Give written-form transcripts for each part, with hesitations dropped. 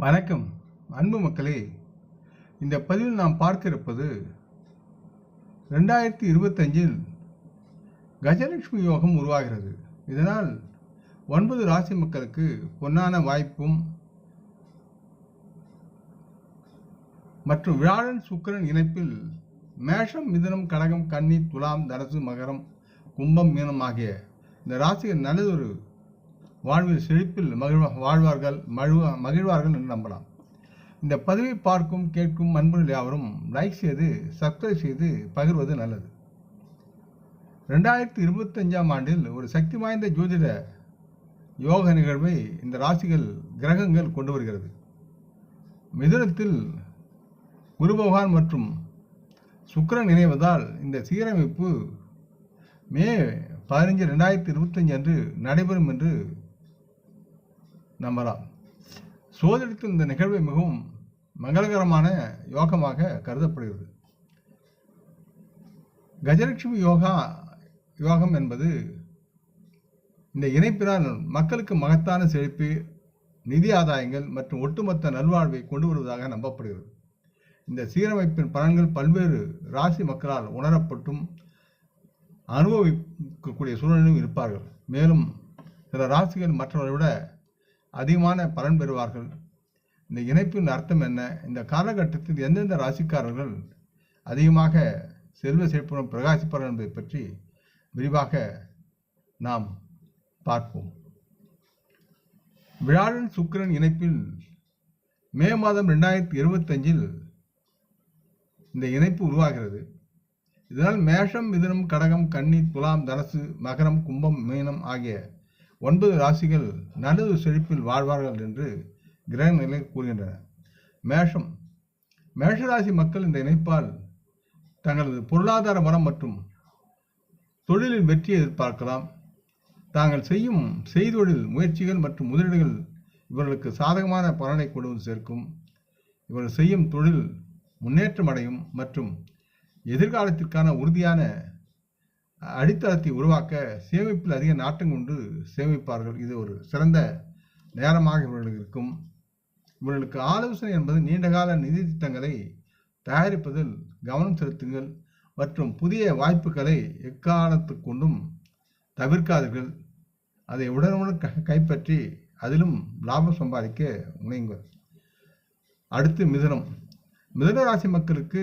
வணக்கம் அன்பு மக்களே. இந்த பதிவில் நாம் பார்க்க இருப்பது 2025இல் கஜலட்சுமி யோகம் உருவாகிறது. இதனால் 9 ராசி மக்களுக்கு பொன்னான வாய்ப்பும் மற்றும் வியாழன் சுக்கிரன் இணைப்பில் மேஷம், மிதுனம், கடகம், கன்னி, துலாம், தனுசு, மகரம், கும்பம், மீனம் ஆகிய இந்த ராசிகள் நல்லதொரு வாழ்வில் செழிப்பில் மகிழ்வார்கள் என்று நம்பலாம். இந்த பதிவை பார்க்கும் கேட்கும் அன்பர்கள் யாவரும் லைக் செய்து சப்ஸ்கிரைப் செய்து பகிர்வது நல்லது. 2025ஆம் ஆண்டில் ஒரு சக்தி வாய்ந்த ஜோதிட யோக நிகழ்வை இந்த ராசிகள் கிரகங்கள் கொண்டு வருகிறது. மிதுனத்தில் குரு பகவான் மற்றும் சுக்கிரன் இணைவதால் இந்த சீரமைப்பு மே 15, 2025 அன்று நடைபெறும் என்று நம்பலாம். சோதிடத்தில் இந்த நிகழ்வு மிகவும் மங்களகரமான யோகமாக கருதப்படுகிறது. கஜலட்சுமி யோகம் என்பது இந்த இணைப்பினால் மக்களுக்கு மகத்தான செழிப்பு, நிதி ஆதாயங்கள் மற்றும் ஒட்டுமொத்த நல்வாழ்வை கொண்டு வருவதாக நம்பப்படுகிறது. இந்த சீரமைப்பின் பலன்கள் பல்வேறு ராசி மக்களால் உணரப்பட்டும் அனுபவிக்கக்கூடிய சூழ்நிலையும் இருப்பார்கள். மேலும் சில ராசிகள் மற்றவரை விட அதிகமான பலன் பெறுவார்கள். இந்த இணைப்பின் அர்த்தம் என்ன, இந்த காலகட்டத்தில் எந்தெந்த ராசிக்காரர்கள் அதிகமாக செல்வ செழிப்புடன் பிரகாசிப்பார்கள் என்பதை பற்றி விரிவாக நாம் பார்ப்போம். வியாழன் சுக்கிரன் இணைப்பில் மே மாதம் 2025இல் இந்த இணைப்பு உருவாகிறது. இதனால் மேஷம், மிதுனம், கடகம், கன்னி, துலாம், தனுசு, மகரம், கும்பம், மீனம் ஆகிய 9 ராசிகள் நல்லது செழிப்பில் வாழ்வார்கள் என்று கிரக நிலைகள் கூறுகின்றன. மேஷராசி மக்கள் இந்த இணைப்பால் தங்களது பொருளாதார வளம் மற்றும் தொழிலில் வெற்றியை எதிர்பார்க்கலாம். தாங்கள் செய்யும் செய்தொழில் முயற்சிகள் மற்றும் முதலீடுகள் இவர்களுக்கு சாதகமான பலனை கொண்டு வந்து சேர்க்கும். இவர்கள் செய்யும் தொழில் முன்னேற்றம் அடையும் மற்றும் எதிர்காலத்திற்கான உறுதியான அடித்தளத்தை உருவாக்க சேமிப்பில் அதிக நாட்டம் கொண்டு சேமிப்பார்கள். இது ஒரு சிறந்த நேரமாக இவர்களுக்கு இருக்கும். இவர்களுக்கு ஆலோசனை என்பது நீண்டகால நிதி திட்டங்களை தயாரிப்பதில் கவனம் செலுத்துங்கள் மற்றும் புதிய வாய்ப்புகளை எக்காலத்துக் கொண்டும் தவிர்க்காதீர்கள். அதை உடனுடன் கைப்பற்றி அதிலும் லாபம் சம்பாதிக்க முனையுங்கள். அடுத்து மிதுன ராசி மக்களுக்கு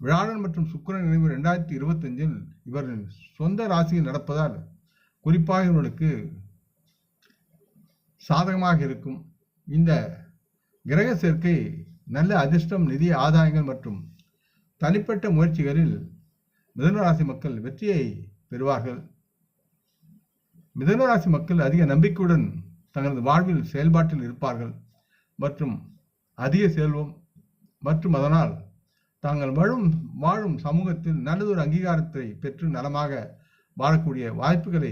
வியாழன் மற்றும் சுக்கிரன் இணைவு 2025இல் இவர்களின் சொந்த ராசியில் நடப்பதால் குறிப்பாக இவர்களுக்கு சாதகமாக இருக்கும். இந்த கிரக சேர்க்கை நல்ல அதிர்ஷ்டம், நிதி ஆதாயங்கள் மற்றும் தனிப்பட்ட முயற்சிகளில் மிதுன ராசி மக்கள் வெற்றியை பெறுவார்கள். மிதுன ராசி மக்கள் அதிக நம்பிக்கையுடன் தங்களது வாழ்வில் செயல்பாட்டில் இருப்பார்கள் மற்றும் அதிக செல்வம் மற்றும் அதனால் தாங்கள் வாழும் சமூகத்தில் நல்லதொரு அங்கீகாரத்தை பெற்று நலமாக வாழக்கூடிய வாய்ப்புகளை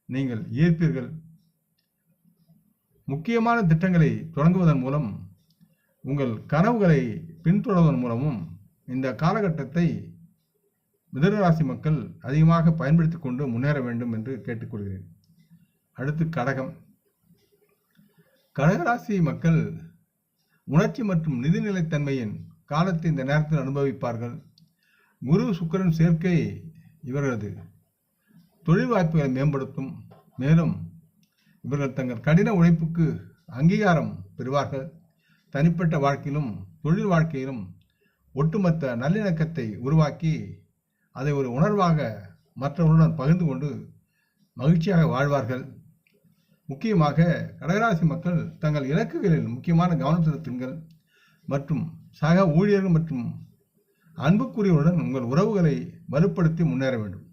நீங்கள் ஏற்பீர்கள். முக்கியமான திட்டங்களை தொடங்குவதன் மூலம் உங்கள் கனவுகளை பின்தொடர்வதன் மூலமும் இந்த காலகட்டத்தை மிதுன ராசி மக்கள் அதிகமாக பயன்படுத்தி கொண்டு முன்னேற வேண்டும் என்று கேட்டுக்கொள்கிறேன். அடுத்து கடகராசி மக்கள் உணர்ச்சி மற்றும் நிதிநிலைத்தன்மையின் காலத்தை இந்த நேரத்தில் அனுபவிப்பார்கள். குரு சுக்கிரன் சேர்க்கை இவர்களது தொழில் வாய்ப்புகளை மேம்படுத்தும். மேலும் இவர்கள் தங்கள் கடின உழைப்புக்கு அங்கீகாரம் பெறுவார்கள். தனிப்பட்ட வாழ்க்கையிலும் தொழில் வாழ்க்கையிலும் ஒட்டுமொத்த நல்லிணக்கத்தை உருவாக்கி அதை ஒரு உணர்வாக மற்றவர்களுடன் பகிர்ந்து கொண்டு மகிழ்ச்சியாக வாழ்வார்கள். முக்கியமாக கடகராசி மக்கள் தங்கள் இலக்குகளில் முக்கியமான கவனம் செலுத்துங்கள் மற்றும் சக ஊழியர்கள் மற்றும் அன்புக்குரியவருடன் உங்கள் உறவுகளை வலுப்படுத்தி முன்னேற வேண்டும்.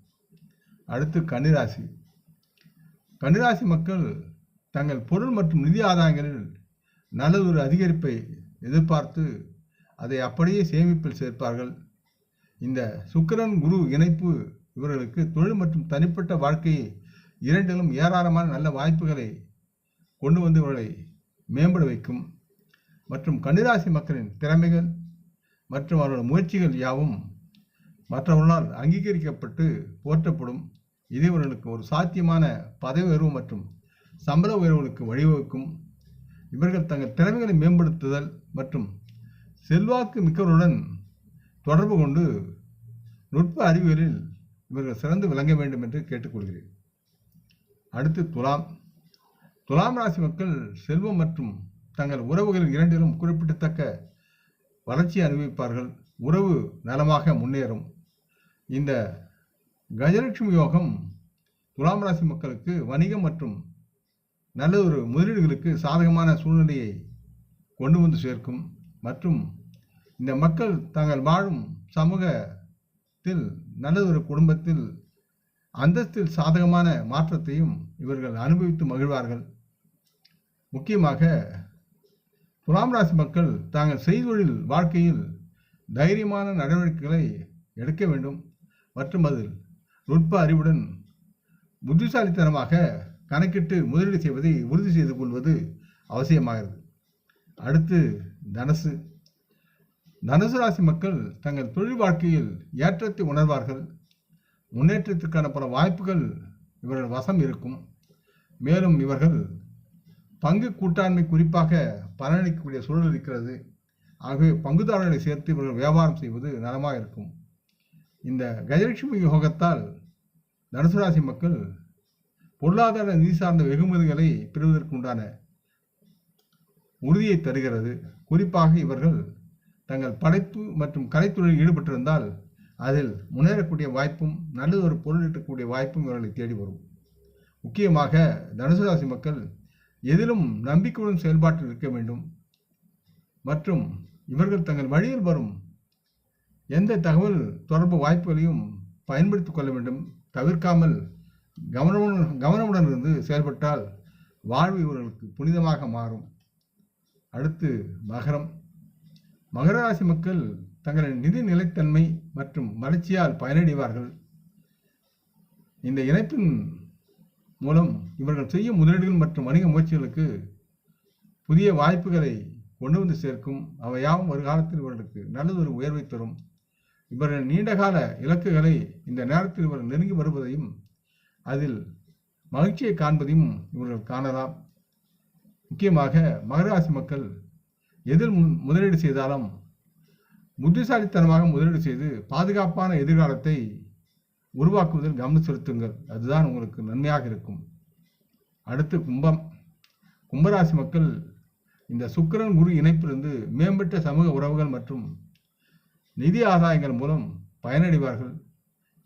அடுத்து கன்னிராசி மக்கள் தங்கள் பொருள் மற்றும் நிதி ஆதாயங்களில் நல்லதொரு அதிகரிப்பை எதிர்பார்த்து அதை அப்படியே சேமிப்பில் சேர்ப்பார்கள். இந்த சுக்கிரன் குரு இணைப்பு இவர்களுக்கு தொழில் மற்றும் தனிப்பட்ட வாழ்க்கையை இரண்டிலும் ஏராளமான நல்ல வாய்ப்புகளை கொண்டு வந்து இவர்களை மேம்பட வைக்கும். மற்றும் கன்னிராசி மக்களின் திறமைகள் மற்றும் அவர்களோட முயற்சிகள் யாவும் மற்றவர்களால் அங்கீகரிக்கப்பட்டு போற்றப்படும். இது இவர்களுக்கு ஒரு சாத்தியமான பதவி உயர்வு மற்றும் சம்பள உயர்வுகளுக்கு வழிவகுக்கும். இவர்கள் தங்கள் திறமைகளை மேம்படுத்துதல் மற்றும் செல்வாக்கு மிக்கவருடன் தொடர்பு கொண்டு நுட்ப அறிவியலில் இவர்கள் சிறந்து விளங்க வேண்டும் என்று கேட்டுக்கொள்கிறேன். அடுத்து துலாம் ராசி மக்கள் செல்வம் மற்றும் தங்கள் உறவுகள் இரண்டிலும் குறிப்பிடத்தக்க வளர்ச்சியை அனுபவிப்பார்கள். உறவு நலமாக முன்னேறும். இந்த கஜலட்சுமி யோகம் துலாம் ராசி மக்களுக்கு வணிகம் மற்றும் நல்ல ஒரு முதலீடுகளுக்கு சாதகமான சூழ்நிலையை கொண்டு வந்து சேர்க்கும். மற்றும் இந்த மக்கள் தாங்கள் வாழும் சமூகத்தில் நல்லதொரு குடும்பத்தில் அந்தஸ்தில் சாதகமான மாற்றத்தையும் இவர்கள் அனுபவித்து மகிழ்வார்கள். முக்கியமாக துலாம் ராசி மக்கள் தாங்கள் செய்தொழில் வாழ்க்கையில் தைரியமான நடவடிக்கைகளை எடுக்க வேண்டும் மற்றும் அதில் நுட்ப அறிவுடன் புத்திசாலித்தனமாக கணக்கிட்டு முதலீடு செய்வதை உறுதி செய்து கொள்வது அவசியமாகிறது. அடுத்து தனுசு ராசி மக்கள் தங்கள் தொழில் வாழ்க்கையில் ஏற்றத்தை உணர்வார்கள். முன்னேற்றத்திற்கான பல வாய்ப்புகள் இவர்கள் வசம் இருக்கும். மேலும் இவர்கள் பங்கு கூட்டாண்மை குறிப்பாக பலனளிக்கக்கூடிய சூழல் இருக்கிறது. ஆகவே பங்குதாரர்களை சேர்த்து இவர்கள் வியாபாரம் செய்வது நலமாக இருக்கும். இந்த கஜலட்சுமி யோகத்தால் தனுசு ராசி மக்கள் பொருளாதார நிதி சார்ந்த வெகுமதிகளை பெறுவதற்குண்டான உறுதியை தருகிறது. குறிப்பாக இவர்கள் தங்கள் படைப்பு மற்றும் கலைத்தொழிலில் ஈடுபட்டிருந்தால் அதில் முன்னேறக்கூடிய வாய்ப்பும் நல்லதொரு பொருள் ஈட்டக்கூடிய வாய்ப்பும் இவர்களை தேடி வரும். முக்கியமாக தனுசு ராசி மக்கள் எதிலும் நம்பிக்கையுடன் செயல்பாட்டில் இருக்க வேண்டும் மற்றும் இவர்கள் தங்கள் வழியில் வரும் எந்த தகவல் தொடர்பு வாய்ப்புகளையும் பயன்படுத்திக் கொள்ள வேண்டும். தவிர்க்காமல் கவனமுடன் இருந்து செயல்பட்டால் வாழ்வு இவர்களுக்கு புனிதமாக மாறும். அடுத்து மகர ராசி மக்கள் தங்களின் நிதி நிலைத்தன்மை மற்றும் வளர்ச்சியால் பயனடைவார்கள். இந்த இணைப்பின் மூலம் இவர்கள் செய்யும் முதலீடுகள் மற்றும் வணிக முயற்சிகளுக்கு புதிய வாய்ப்புகளை கொண்டு வந்து சேர்க்கும். அவையாவும் வருகாலத்தில் இவர்களுக்கு நல்லதொரு உயர்வை தரும். இவர்கள் நீண்டகால இலக்குகளை இந்த நேரத்தில் இவர்கள் நெருங்கி வருவதையும் அதில் மகிழ்ச்சியை காண்பதையும் இவர்கள் காணலாம். முக்கியமாக மகராசி மக்கள் எதில் முதலீடு செய்தாலும் புத்திசாலித்தனமாக முதலீடு செய்து பாதுகாப்பான எதிர்காலத்தை உருவாக்குவதில் கவனம் செலுத்துங்கள். அதுதான் உங்களுக்கு நன்மையாக இருக்கும். அடுத்து கும்பராசி மக்கள் இந்த சுக்கிரன் குரு இணைப்பிலிருந்து மேம்பட்ட சமூக உறவுகள் மற்றும் நிதி ஆதாயங்கள் மூலம் பயனடைவார்கள்.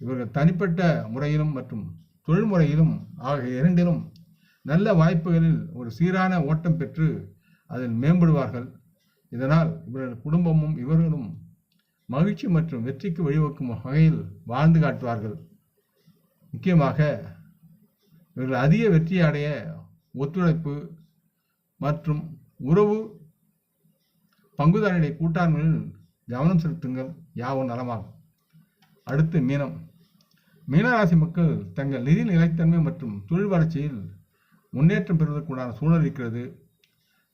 இவர்கள் தனிப்பட்ட முறையிலும் மற்றும் தொழில் முறையிலும் ஆகிய இரண்டிலும் நல்ல வாய்ப்புகளில் ஒரு சீரான ஓட்டம் பெற்று அதில் மேம்படுவார்கள். இதனால் இவர்கள் குடும்பமும் இவர்களும் மகிழ்ச்சி மற்றும் வெற்றிக்கு வழிவகுக்கும் வகையில் வாழ்ந்து காட்டுவார்கள். முக்கியமாக இவர்கள் அதிக வெற்றியை அடைய ஒத்துழைப்பு மற்றும் உறவு பங்குதாரர்களை கூட்டாண்மையில் கவனம் செலுத்துங்கள். யாவும் நலமாகும். அடுத்து மீனராசி மக்கள் தங்கள் நிதி நிலைத்தன்மை மற்றும் தொழில் வளர்ச்சியில் முன்னேற்றம் பெறுவதற்குண்டான சூழல் இருக்கிறது.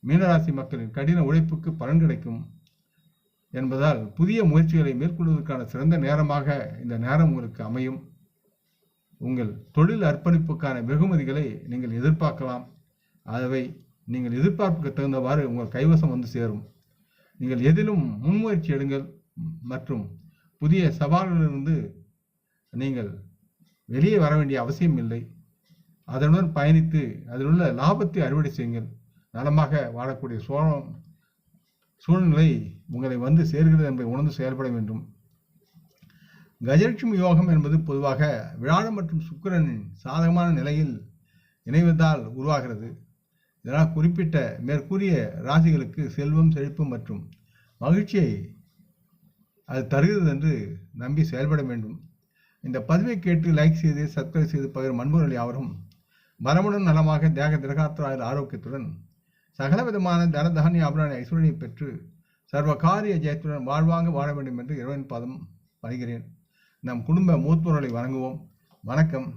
மீனராசி மக்களின் கடின உழைப்புக்கு பலன் கிடைக்கும் என்பதால் புதிய முயற்சிகளை மேற்கொள்வதற்கான சிறந்த நேரமாக இந்த நேரம் உங்களுக்கு அமையும். உங்கள் தொழில் அர்ப்பணிப்புக்கான வெகுமதிகளை நீங்கள் எதிர்பார்க்கலாம். ஆகவே நீங்கள் எதிர்பார்ப்புக்கு தகுந்தவாறு உங்கள் கைவசம் வந்து சேரும். நீங்கள் எதிலும் முன்முயற்சி எடுங்கள் மற்றும் புதிய சவால்களிலிருந்து நீங்கள் வெளியே வர வேண்டிய அவசியம் இல்லை. அதனுடன் பயணித்து அதில் உள்ள லாபத்தை அறுவடை செய்யுங்கள். நலமாக வாழக்கூடிய சூழ்நிலை உங்களை வந்து சேர்கிறது என்பதை உணர்ந்து செயல்பட வேண்டும். கஜலட்சுமி யோகம் என்பது பொதுவாக வியாழன் மற்றும் சுக்கிரனின் சாதகமான நிலையில் இணைவதால் உருவாகிறது. இதனால் குறிப்பிட்ட மேற்கூறிய ராசிகளுக்கு செல்வம் செழிப்பு மற்றும் மகிழ்ச்சியை அது தருகிறது என்று நம்பி செயல்பட வேண்டும். இந்த பதிவை கேட்டு லைக் செய்து சப்ஸ்கிரைப் செய்து பகிரும் அன்பர்கள் யாவரும் மரமுடன் நலமாக தேக திரகாத்திராயில் ஆரோக்கியத்துடன் சகலவிதமான தனதானிய அபராணி ஐஸ்வர்யை பெற்று சர்வ காரிய ஜெயத்துடன் வாழ்வாங்க வாழ வேண்டும் என்று இறைவன் பாதம் பணிகிறேன். நம் குடும்ப மூத்தோர்களை வணங்குவோம். வணக்கம்.